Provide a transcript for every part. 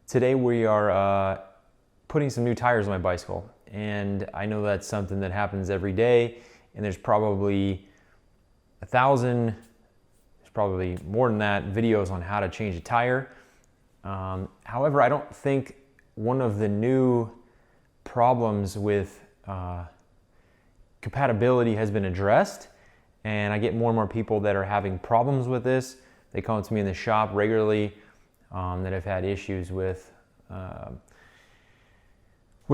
Today we are putting some new tires on my bicycle, and I know that's something that happens every day, and there's probably 1,000, there's probably more than that, videos on how to change a tire. However, I don't think one of the new problems with compatibility has been addressed, and I get more and more people that are having problems with this. They come to me in the shop regularly that have had issues with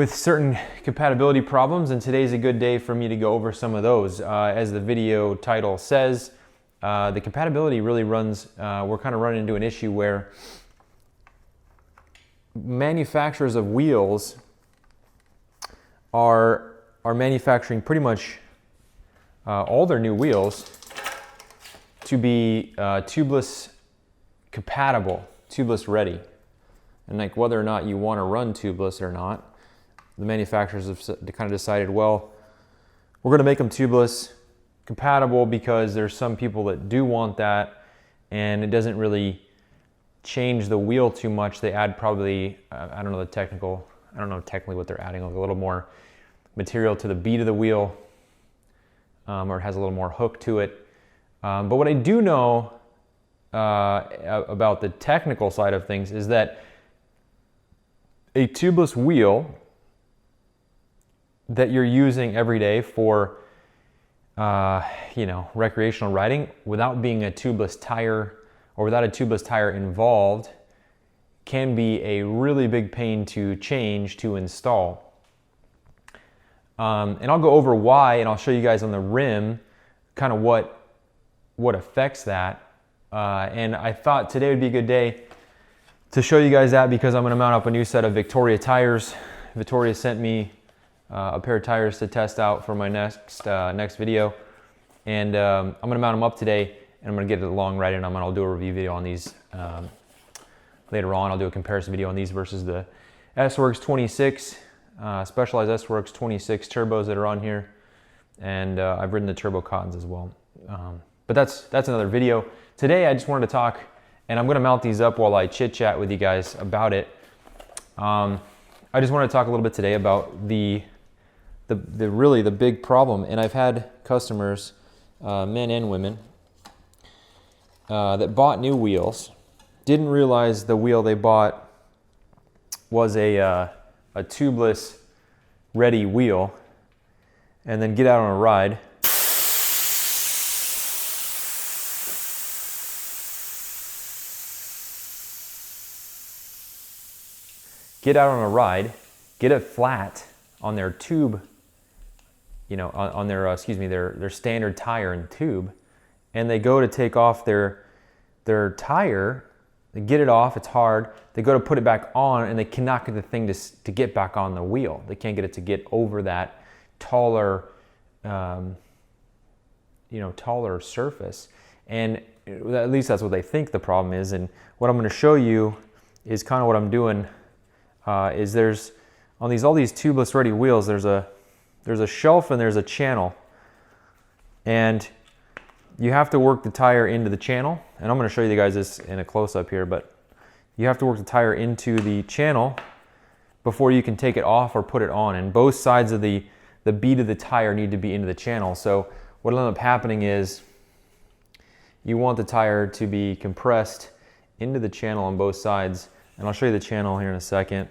certain compatibility problems, and today's a good day for me to go over some of those. As the video title says, the compatibility really runs, we're kind of running into an issue where manufacturers of wheels are manufacturing pretty much all their new wheels to be tubeless compatible, tubeless ready. And like whether or not you want to run tubeless or not, the manufacturers have kind of decided, well, we're going to make them tubeless compatible because there's some people that do want that, and it doesn't really change the wheel too much. They add probably, I don't know technically what they're adding, like a little more material to the bead of the wheel, or it has a little more hook to it. But what I do know about the technical side of things is that a tubeless wheel that you're using every day for recreational riding without being a tubeless tire or without a tubeless tire involved can be a really big pain to change, to install. And I'll go over why, and I'll show you guys on the rim kind of what affects that. And I thought today would be a good day to show you guys that because I'm going to mount up a new set of Victoria tires. Victoria sent me a pair of tires to test out for my next video, and I'm going to mount them up today, and I'm going to get a long ride in them, and I'll do a review video on these later on. I'll do a comparison video on these versus the S-Works 26, Specialized S-Works 26 turbos that are on here, and I've ridden the turbo cottons as well. But that's another video. Today I just wanted to talk, and I'm going to mount these up while I chit-chat with you guys about it. I just want to talk a little bit today about the big problem, and I've had customers, men and women, that bought new wheels, didn't realize the wheel they bought was a tubeless ready wheel, and then get out on a ride get it flat on their tube, on their their standard tire and tube, and they go to take off their tire, they get it off, it's hard, they go to put it back on, and they cannot get the thing to get back on the wheel. They can't get it to get over that taller taller surface, and at least that's what they think the problem is. And what I'm going to show you is kind of what I'm doing. Is there's on all these tubeless ready wheels, there's a shelf and there's a channel, and you have to work the tire into the channel, and I'm going to show you guys this in a close-up here, but you have to work the tire into the channel before you can take it off or put it on, and both sides of the bead of the tire need to be into the channel. So what will end up happening is you want the tire to be compressed into the channel on both sides, and I'll show you the channel here in a second.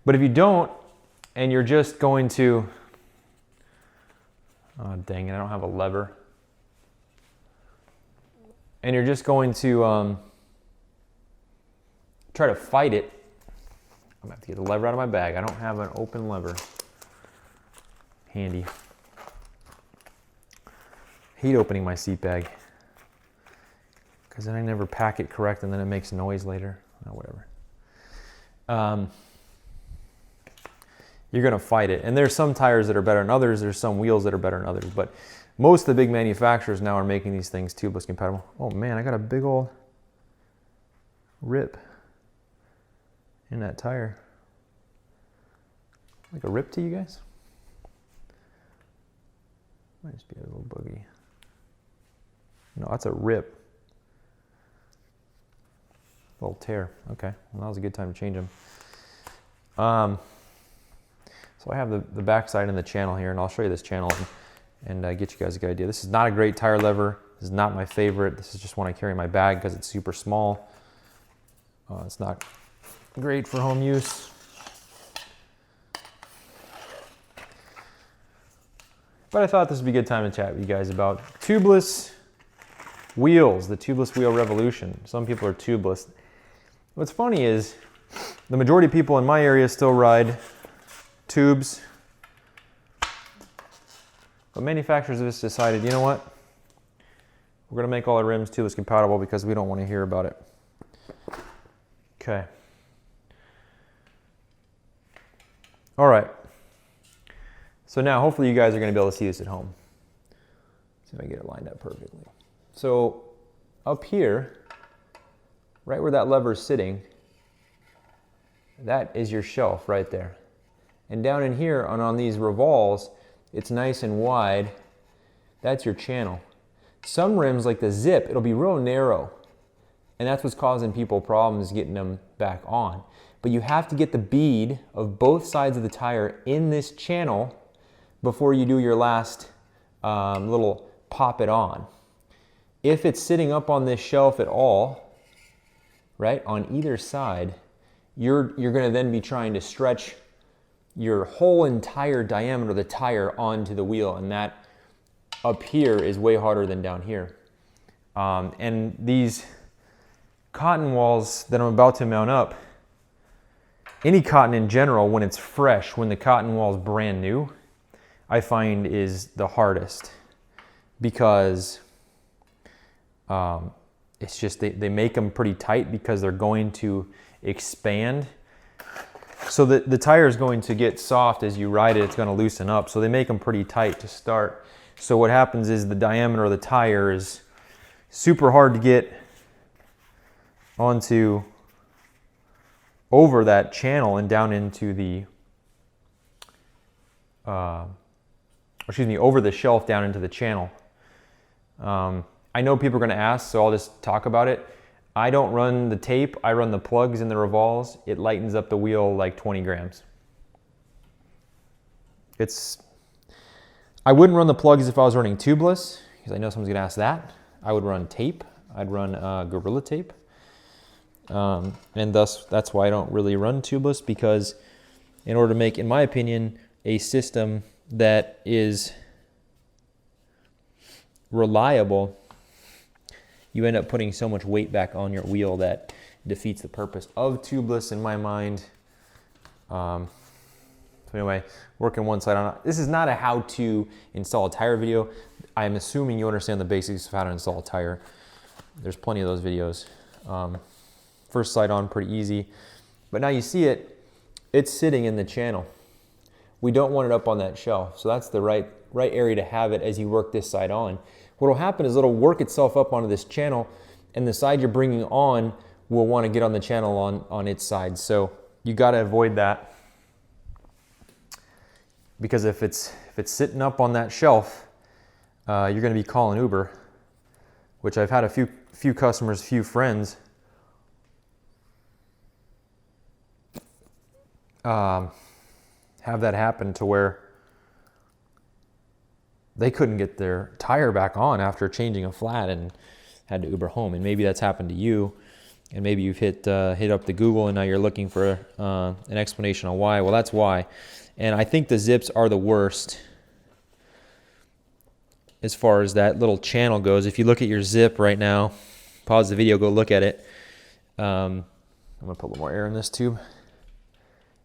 But if you don't, and you're just going to, oh dang it, I don't have a lever. And you're just going to try to fight it. I'm gonna have to get the lever out of my bag. I don't have an open lever handy. Hate opening my seat bag because then I never pack it correct, and then it makes noise later. Oh, whatever. You're going to fight it. And there's some tires that are better than others. There's some wheels that are better than others. But most of the big manufacturers now are making these things tubeless compatible. Oh man, I got a big old rip in that tire. Like a rip to you guys? Might just be a little boogie. No, that's a rip. Little tear. Okay, well, that was a good time to change them. So I have the backside and the channel here, and I'll show you this channel and get you guys a good idea. This is not a great tire lever. This is not my favorite. This is just one I carry in my bag because it's super small. It's not great for home use. But I thought this would be a good time to chat with you guys about tubeless wheels, the tubeless wheel revolution. Some people are tubeless. What's funny is the majority of people in my area still ride tubes, but manufacturers have just decided, you know what? We're going to make all our rims tubeless compatible because we don't want to hear about it. Okay. All right. So now hopefully you guys are going to be able to see this at home. See if I can get it lined up perfectly. So up here, right where that lever is sitting, that is your shelf right there. And down in here on these revolves, it's nice and wide. That's your channel. Some rims like the Zip, it'll be real narrow. And that's what's causing people problems getting them back on. But you have to get the bead of both sides of the tire in this channel before you do your last little pop it on. If it's sitting up on this shelf at all, right, on either side, you're gonna then be trying to stretch your whole entire diameter of the tire onto the wheel, and that up here is way harder than down here. And these cotton walls that I'm about to mount up, any cotton in general, when it's fresh, when the cotton wall is brand new, I find is the hardest because it's just they make them pretty tight because they're going to expand. So the tire is going to get soft as you ride it, it's going to loosen up. So they make them pretty tight to start. So what happens is the diameter of the tire is super hard to get onto over that channel and down into the, over the shelf down into the channel. I know people are going to ask, so I'll just talk about it. I don't run the tape, I run the plugs in the revolves. It lightens up the wheel like 20 grams. I wouldn't run the plugs if I was running tubeless, because I know someone's gonna ask that. I would run tape, I'd run Gorilla tape. And thus, that's why I don't really run tubeless, because in order to make, in my opinion, a system that is reliable, you end up putting so much weight back on your wheel that defeats the purpose of tubeless in my mind. So anyway, working one side on it. This is not a how to install a tire video. I'm assuming you understand the basics of how to install a tire. There's plenty of those videos. First side on, pretty easy. But now you see it, it's sitting in the channel. We don't want it up on that shelf. So that's the right area to have it as you work this side on. What will happen is it'll work itself up onto this channel, and the side you're bringing on will want to get on the channel on its side. So you got to avoid that, because if it's sitting up on that shelf, you're going to be calling Uber, which I've had a few customers, few friends have that happen, to where they couldn't get their tire back on after changing a flat and had to Uber home. And maybe that's happened to you, and maybe you've hit up the Google and now you're looking for an explanation on why. Well, that's why. And I think the Zips are the worst as far as that little channel goes. If you look at your Zip right now, pause the video, go look at it. I'm gonna put a little more air in this tube.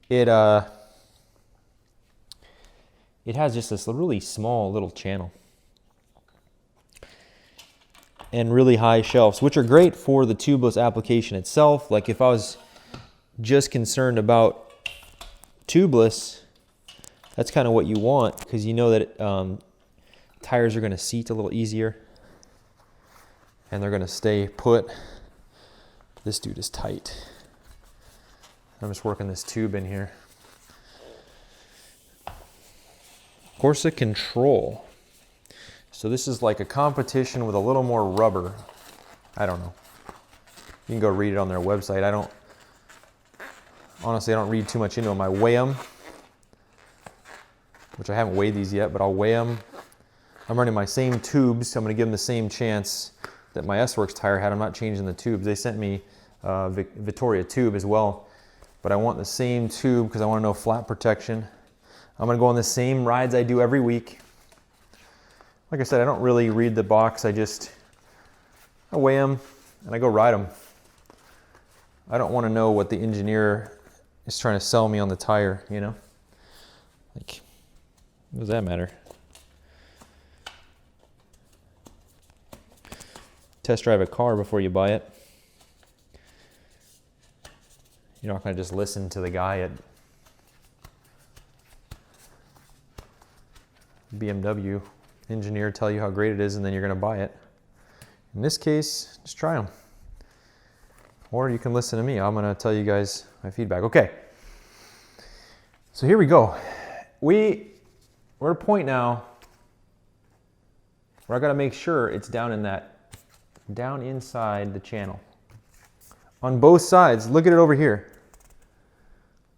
It has just this really small little channel and really high shelves, which are great for the tubeless application itself. Like if I was just concerned about tubeless, that's kind of what you want, because you know that tires are going to seat a little easier and they're going to stay put. This dude is tight. I'm just working this tube in here. Corsa Control. So this is like a competition with a little more rubber. I don't know. You can go read it on their website. Honestly, I don't read too much into them. I weigh them, which I haven't weighed these yet, but I'll weigh them. I'm running my same tubes, so I'm gonna give them the same chance that my S-Works tire had. I'm not changing the tubes. They sent me Vittoria tube as well, but I want the same tube because I want to know flat protection. I'm gonna go on the same rides I do every week. Like I said, I don't really read the box. I weigh them and I go ride them. I don't want to know what the engineer is trying to sell me on the tire, you know? Like, what does that matter? Test drive a car before you buy it. You're not going to just listen to the guy at BMW engineer tell you how great it is and then you're going to buy it. In this case, just try them. Or you can listen to me. I'm going to tell you guys my feedback. Okay. So here we go. We're at a point now where I got to make sure it's down inside the channel. On both sides, look at it over here.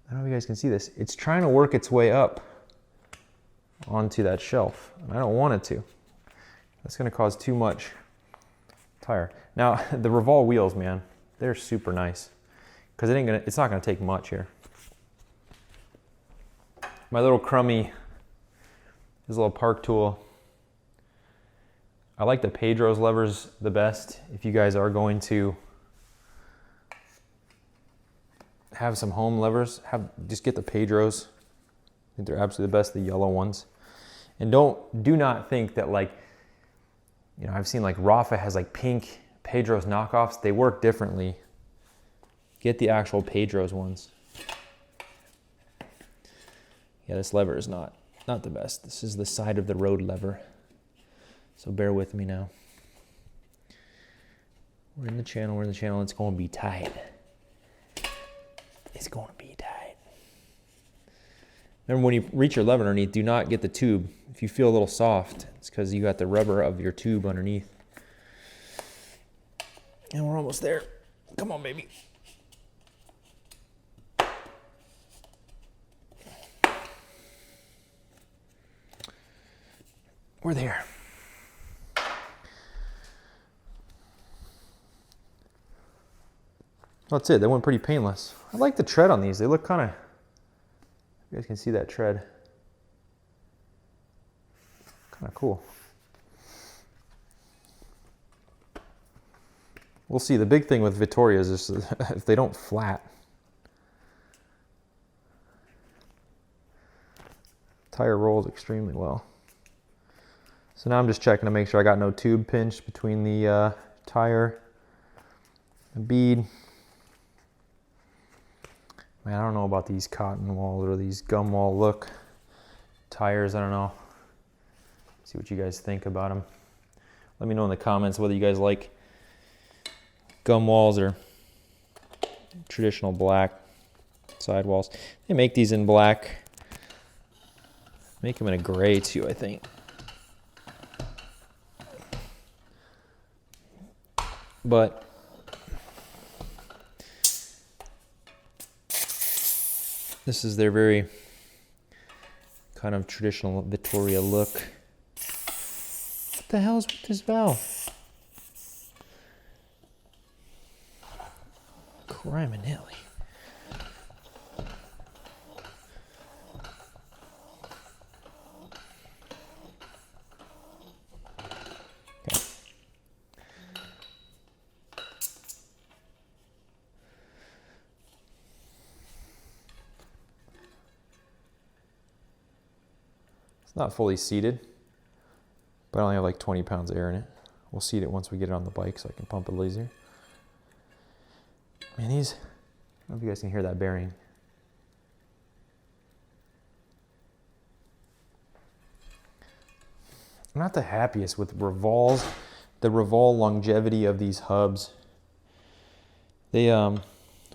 I don't know if you guys can see this. It's trying to work its way up onto that shelf. And I don't want it to. That's going to cause too much tire. Now, the Revol wheels, man, they're super nice because it's not going to take much here. My little crummy, this little park tool. I like the Pedro's levers the best. If you guys are going to have some home levers, just get the Pedro's. I think they're absolutely the best, the yellow ones. And do not think that, like, you know, I've seen like Rafa has like pink Pedro's knockoffs. They work differently. Get the actual Pedro's ones. Yeah, this lever is not the best. This is the side of the road lever. So bear with me now. We're in the channel, it's going to be tight. It's going to be tight. Remember, when you reach your lever underneath, do not get the tube. If you feel a little soft, it's because you got the rubber of your tube underneath. And we're almost there. Come on, baby. We're there. That's it. They went pretty painless. I like the tread on these. They look kind of, you guys can see that tread. Kind of cool. We'll see. The big thing with Vittoria is just if they don't flat. Tire rolls extremely well. So now I'm just checking to make sure I got no tube pinch between the tire and bead. Man, I don't know about these cotton walls or these gum wall look tires. I don't know. See what you guys think about them. Let me know in the comments whether you guys like gum walls or traditional black sidewalls. They make these in black. Make them in a gray too, I think. But this is their very kind of traditional Vittoria look. What the hell is with this valve? Criminelli. Okay. It's not fully seated, but I only have like 20 pounds of air in it. We'll seat it once we get it on the bike so I can pump it a little easier. Man, these, I don't know if you guys can hear that bearing. I'm not the happiest with Revols, the Revol longevity of these hubs. They, oh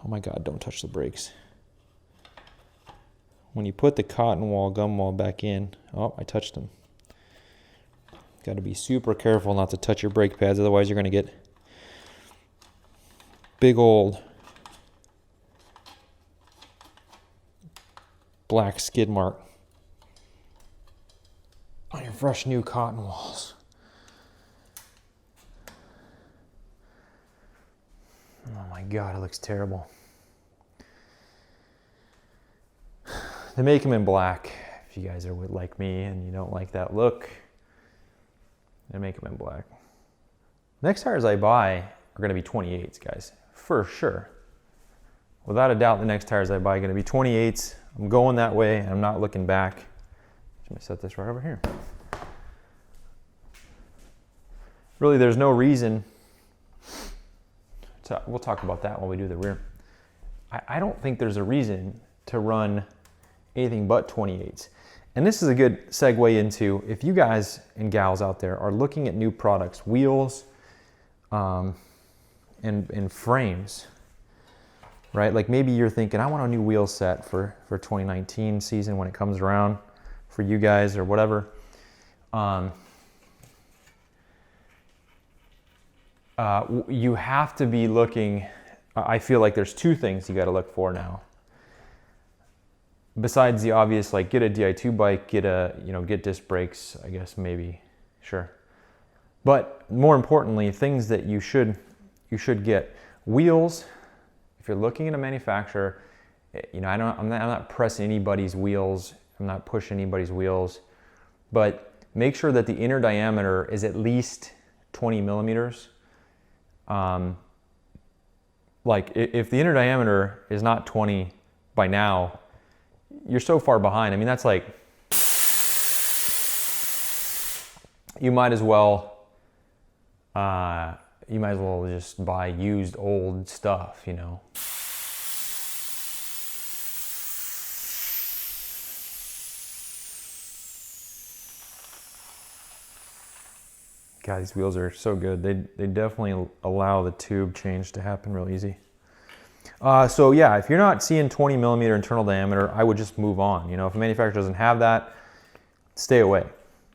my God, don't touch the brakes. When you put the cotton wall, gum wall back in, oh, I touched them. Got to be super careful not to touch your brake pads, otherwise you're going to get big old black skid mark on your fresh new cotton walls. Oh my God, it looks terrible. They make them in black. If you guys are like me and you don't like that look, they make them in black. Next tires I buy are gonna be 28s, guys, for sure. Without a doubt, the next tires I buy are gonna be 28s. I'm going that way and I'm not looking back. Let me set this right over here. Really, there's no reason to, we'll talk about that when we do the rear. I don't think there's a reason to run anything but 28s. And this is a good segue into, if you guys and gals out there are looking at new products, wheels and frames, right? Like maybe you're thinking, I want a new wheel set for 2019 season when it comes around for you guys or whatever. You have to be looking, I feel like there's two things you got to look for now. Besides the obvious, like get a Di2 bike, get disc brakes, I guess maybe, sure. But more importantly, things that you should get. Wheels, if you're looking at a manufacturer, I'm not pressing anybody's wheels, I'm not pushing anybody's wheels, but make sure that the inner diameter is at least 20 millimeters. Like if the inner diameter is not 20 by now, you're so far behind. I mean, that's like, you might as well just buy used old stuff, you know. God, these wheels are so good. They definitely allow the tube change to happen real easy. So yeah, if you're not seeing 20 millimeter internal diameter, I would just move on. You know, if a manufacturer doesn't have that, stay away,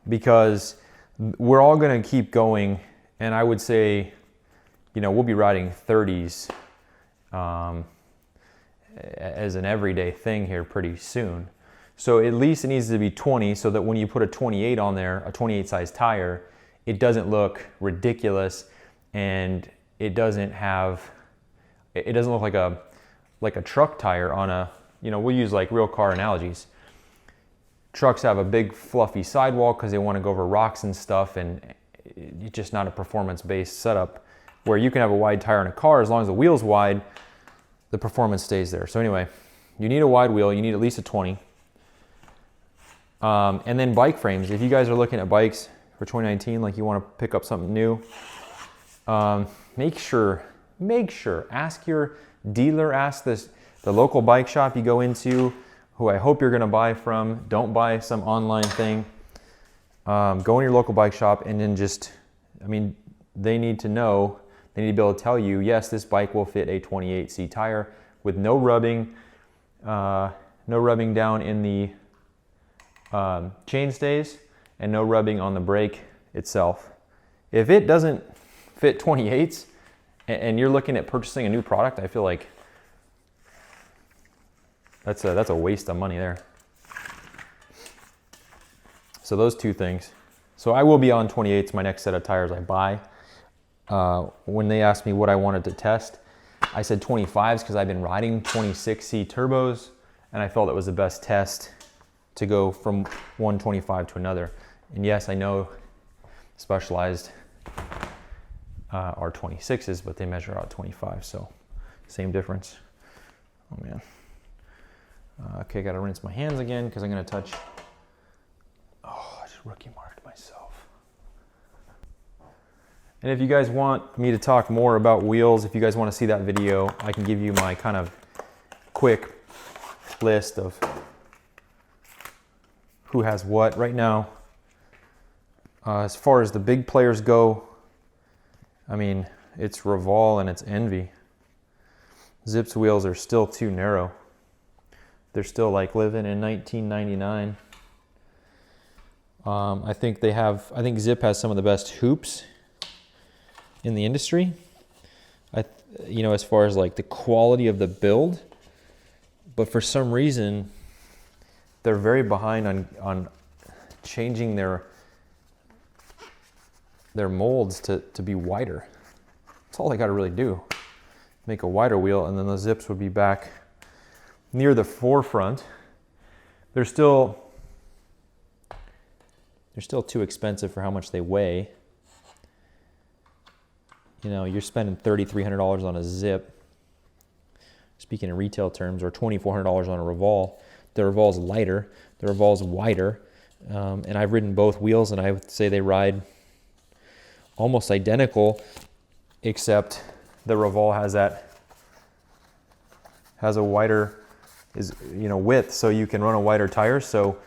because we're all going to keep going. And I would say, we'll be riding 30s as an everyday thing here pretty soon. So at least it needs to be 20, so that when you put a 28 on there, a 28 size tire, it doesn't look ridiculous, and it doesn't look like a truck tire on a, we'll use like real car analogies. Trucks have a big fluffy sidewall because they want to go over rocks and stuff, and it's just not a performance-based setup. Where you can have a wide tire in a car, as long as the wheel's wide, the performance stays there. So anyway, you need a wide wheel, you need at least a 20. And then bike frames. If you guys are looking at bikes for 2019, like you want to pick up something new, make sure, ask your dealer, ask the local bike shop you go into, who I hope you're going to buy from. Don't buy some online thing. Go in your local bike shop and then they need to know, they need to be able to tell you, yes, this bike will fit a 28C tire with no rubbing down in the chain stays, and no rubbing on the brake itself. If it doesn't fit 28s and you're looking at purchasing a new product, I feel like that's a waste of money there. So those two things. So I will be on 28s my next set of tires I buy. When they asked me what I wanted to test, I said 25s because I've been riding 26C turbos, and I felt it was the best test to go from one 25 to another. And yes, I know Specialized are 26s, but they measure out 25, so same difference. Oh man. Okay, gotta rinse my hands again because I'm gonna touch. Oh, I just rookie marked myself. And if you guys want me to talk more about wheels, if you guys want to see that video, I can give you my kind of quick list of who has what right now. As far as the big players go, I mean, it's Revol and it's Envy. Zip's wheels are still too narrow. They're still like living in 1999. I think Zip has some of the best hoops in the industry. you know, as far as like the quality of the build, but for some reason they're very behind on changing their molds to be wider. That's all I got to really do. Make a wider wheel, and then the zips would be back near the forefront. They're still too expensive for how much they weigh. You know, you're spending $3,300 on a zip, speaking in retail terms, or $2,400 on a Revol. The Revol's lighter, the Revol's wider, and I've ridden both wheels, and I would say they ride almost identical, except the Revol has a wider width, so you can run a wider tire. So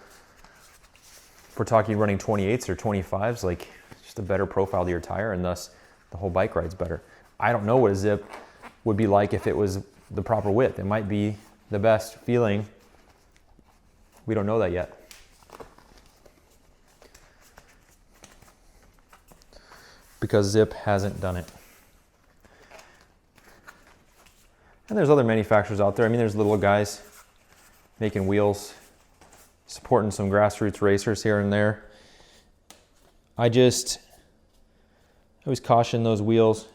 if we're talking running 28s or 25s, like just a better profile to your tire, and thus the whole bike ride's better. I don't know what a zip would be like if it was the proper width. It might be the best feeling. We don't know that yet. Because Zip hasn't done it. And there's other manufacturers out there. I mean, there's little guys making wheels, supporting some grassroots racers here and there. I always caution those wheels.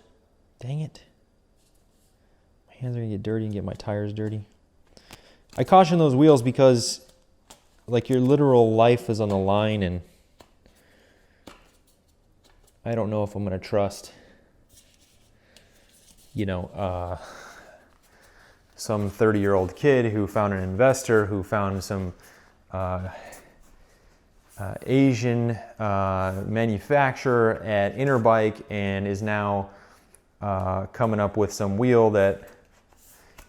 Dang it. My hands are gonna get dirty and get my tires dirty. I caution those wheels because like your literal life is on the line, and I don't know if I'm gonna trust, some 30-year-old kid who found an investor, who found some Asian manufacturer at Interbike, and is now coming up with some wheel that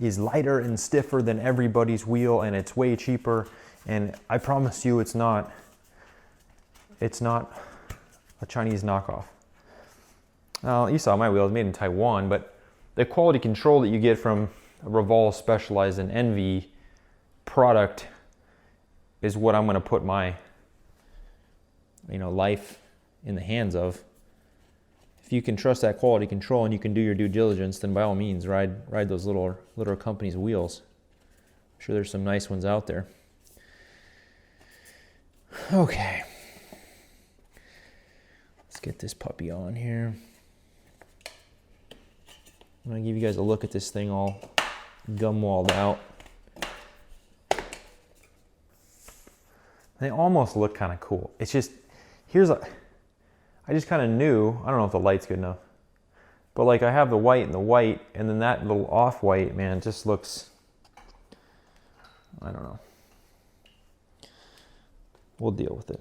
is lighter and stiffer than everybody's wheel, and it's way cheaper. And I promise you, it's not a Chinese knockoff. Now, you saw my wheel, it's made in Taiwan, but the quality control that you get from a Revol Specialized and Envy product is what I'm going to put my life in the hands of. If you can trust that quality control and you can do your due diligence, then by all means ride those little companies' wheels. I'm sure there's some nice ones out there. Okay, let's get this puppy on here. I'm gonna give you guys a look at this thing all gum-walled out. They almost look kind of cool. It's just, I just kind of knew, I don't know if the light's good enough, but like I have the white, and then that little off-white, man, just looks, I don't know. We'll deal with it.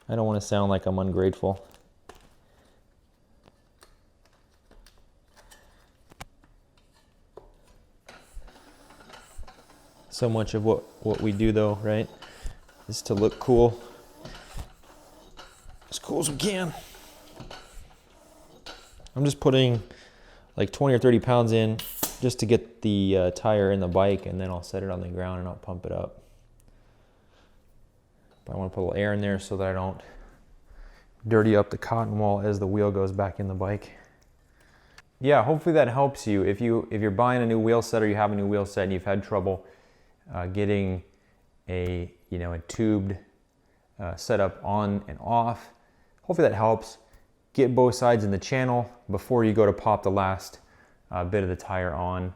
I don't want to sound like I'm ungrateful. So much of what we do, though, right, is to look cool. As cool as we can. I'm just putting like 20 or 30 pounds in just to get the tire in the bike, and then I'll set it on the ground and I'll pump it up. But I want to put a little air in there so that I don't dirty up the cotton wall as the wheel goes back in the bike. Yeah, hopefully that helps you. If you're buying a new wheel set, or you have a new wheel set and you've had trouble getting a tubed setup on and off, hopefully that helps. Get both sides in the channel before you go to pop the last bit of the tire on.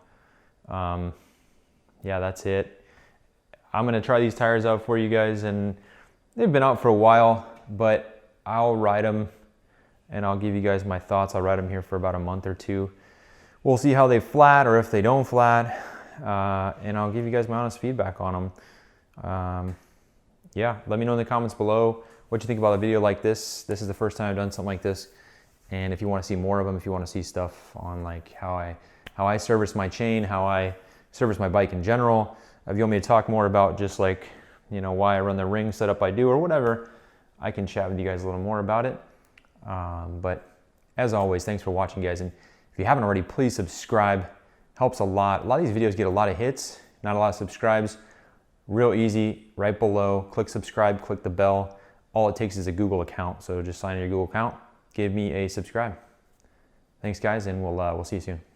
Yeah, that's it. I'm gonna try these tires out for you guys, and they've been out for a while, but I'll ride them and I'll give you guys my thoughts. I'll ride them here for about a month or two. We'll see how they flat or if they don't flat, and I'll give you guys my honest feedback on them. Yeah, let me know in the comments below what you think about a video like this. This is the first time I've done something like this, and if you want to see more of them, if you want to see stuff on like how I service my chain, how I service my bike in general, if you want me to talk more about just like why I run the ring setup I do or whatever, I can chat with you guys a little more about it. But as always, thanks for watching, guys, and if you haven't already, please subscribe. Helps a lot. A lot of these videos get a lot of hits, not a lot of subscribes. Real easy, right below, click subscribe, click the bell. All it takes is a Google account, so just sign in your Google account, give me a subscribe. Thanks guys, and we'll see you soon.